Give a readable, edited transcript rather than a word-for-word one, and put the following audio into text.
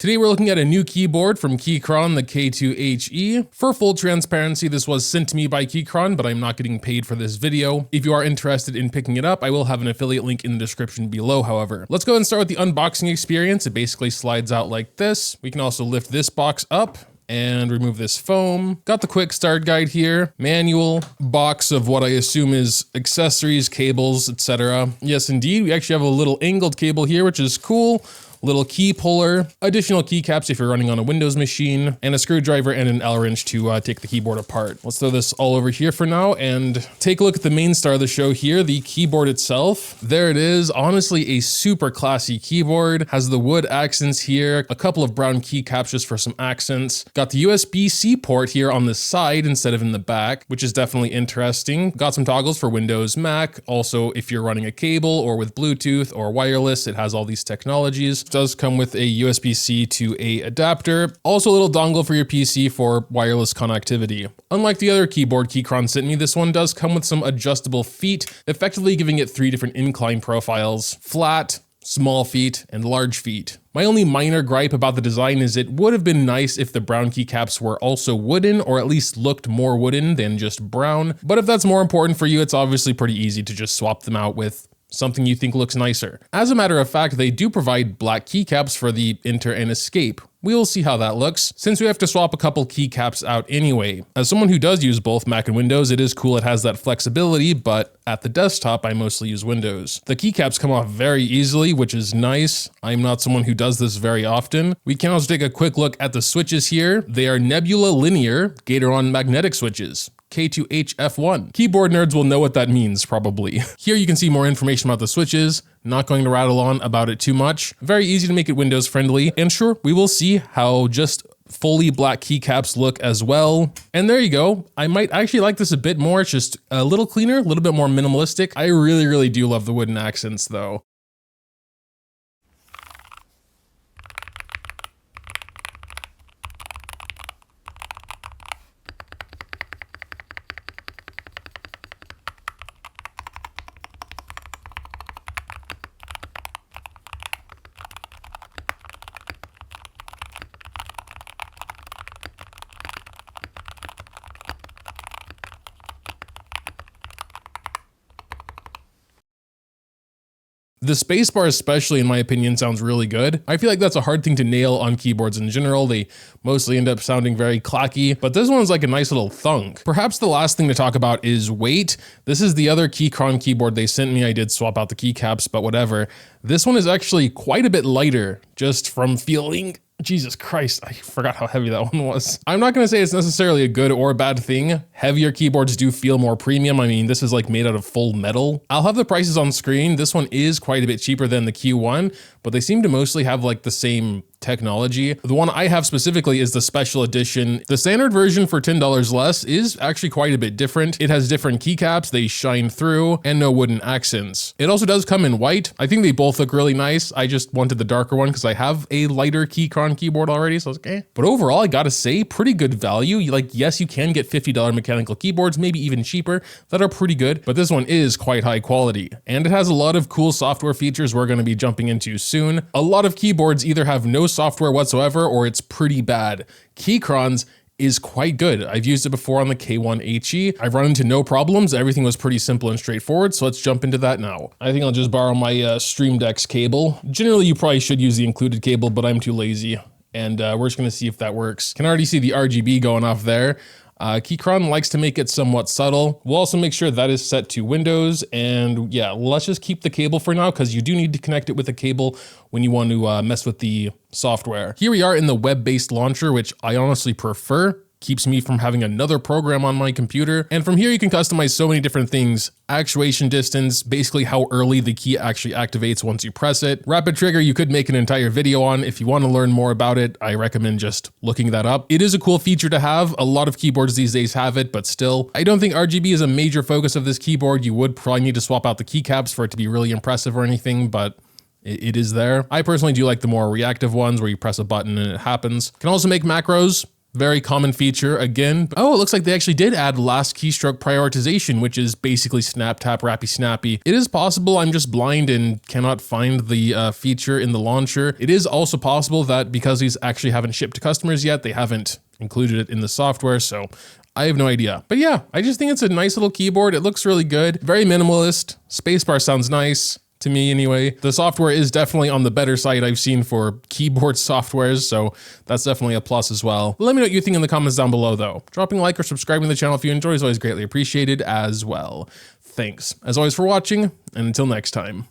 Today we're looking at a new keyboard from Keychron, the K2 HE. For full transparency, this was sent to me by Keychron, but I'm not getting paid for this video. If you are interested in picking it up, I will have an affiliate link in the description below, however. Let's go ahead and start with the unboxing experience. It basically slides out like this. We can also lift this box up and remove this foam. Got the quick start guide here, manual, box of what I assume is accessories, cables, etc. Yes, indeed, we actually have a little angled cable here, which is cool. Little key puller, additional keycaps if you're running on a Windows machine, and a screwdriver and an Allen wrench to take the keyboard apart. Let's throw this all over here for now and take a look at the main star of the show here, the keyboard itself. There it is. Honestly, a super classy keyboard. Has the wood accents here, a couple of brown keycaps just for some accents. Got the USB-C port here on the side instead of in the back, which is definitely interesting. Got some toggles for Windows, Mac. Also, if you're running a cable or with Bluetooth or wireless, it has all these technologies. Does come with a USB-C to A adapter. Also a little dongle for your PC for wireless connectivity. Unlike the other keyboard Keychron sent me, this one does come with some adjustable feet, effectively giving it 3 different incline profiles: flat, small feet, and large feet. My only minor gripe about the design is it would have been nice if the brown keycaps were also wooden, or at least looked more wooden than just brown. But if that's more important for you, it's obviously pretty easy to just swap them out with something you think looks nicer. As a matter of fact, they do provide black keycaps for the enter and escape. We will see how that looks, since we have to swap a couple keycaps out anyway. As someone who does use both Mac and Windows, it is cool it has that flexibility, but at the desktop, I mostly use Windows. The keycaps come off very easily, which is nice. I'm not someone who does this very often. We can also take a quick look at the switches here. They are Nebula Linear Gateron magnetic switches. K2 HE. Keyboard nerds will know what that means, probably. Here you can see more information about the switches. Not going to rattle on about it too much. Very easy to make it Windows friendly. And sure, we will see how just fully black keycaps look as well. And there you go. I might actually like this a bit more. It's just a little cleaner, a little bit more minimalistic. I really do love the wooden accents though. The spacebar especially, in my opinion, sounds really good. I feel like that's a hard thing to nail on keyboards in general. They mostly end up sounding very clacky, but this one's like a nice little thunk. Perhaps the last thing to talk about is weight. This is the other Keychron keyboard they sent me. I did swap out the keycaps, but whatever. This one is actually quite a bit lighter just from feeling. Jesus Christ, I forgot how heavy that one was. I'm not gonna say it's necessarily a good or a bad thing. Heavier keyboards do feel more premium. I mean, this is like made out of full metal. I'll have the prices on screen. This one is quite a bit cheaper than the Q1, but they seem to mostly have like the same technology. The one I have specifically is the special edition. The standard version for $10 less is actually quite a bit different. It has different keycaps, they shine through, and no wooden accents. It also does come in white. I think they both look really nice. I just wanted the darker one because I have a lighter Keychron keyboard already, so I was like, eh. But overall, I gotta say, pretty good value. Like, yes, you can get $50 mechanical keyboards, maybe even cheaper, that are pretty good, but this one is quite high quality. And it has a lot of cool software features we're gonna be jumping into soon. A lot of keyboards either have no software whatsoever or it's pretty bad. Keychron's is quite good. I've used it before on the K1 HE. I've run into no problems. Everything was pretty simple and straightforward, so let's jump into that now. I think I'll just borrow my Stream Deck's cable. Generally, you probably should use the included cable, but I'm too lazy. And we're just gonna see if that works. Can already see the RGB going off there. Keychron likes to make it somewhat subtle. We'll also make sure that is set to Windows, and yeah, let's just keep the cable for now because you do need to connect it with a cable when you want to mess with the software. Here we are in the web-based launcher, which I honestly prefer. Keeps me from having another program on my computer. And from here, you can customize so many different things. Actuation distance, basically how early the key actually activates once you press it. Rapid trigger, you could make an entire video on. If you want to learn more about it, I recommend just looking that up. It is a cool feature to have. A lot of keyboards these days have it, but still, I don't think RGB is a major focus of this keyboard. You would probably need to swap out the keycaps for it to be really impressive or anything, but it is there. I personally do like the more reactive ones where you press a button and it happens. Can also make macros. Very common feature again. Oh, it looks like they actually did add last keystroke prioritization, which is basically snap, tap, rappy, snappy. It is possible I'm just blind and cannot find the feature in the launcher. It is also possible that because these actually haven't shipped to customers yet, they haven't included it in the software. So I have no idea. But yeah, I just think it's a nice little keyboard. It looks really good. Very minimalist. Spacebar sounds nice. To me anyway. The software is definitely on the better side I've seen for keyboard softwares, so that's definitely a plus as well. Let me know what you think in the comments down below though. Dropping a like or subscribing to the channel if you enjoy is always greatly appreciated as well. Thanks, as always, for watching, and until next time.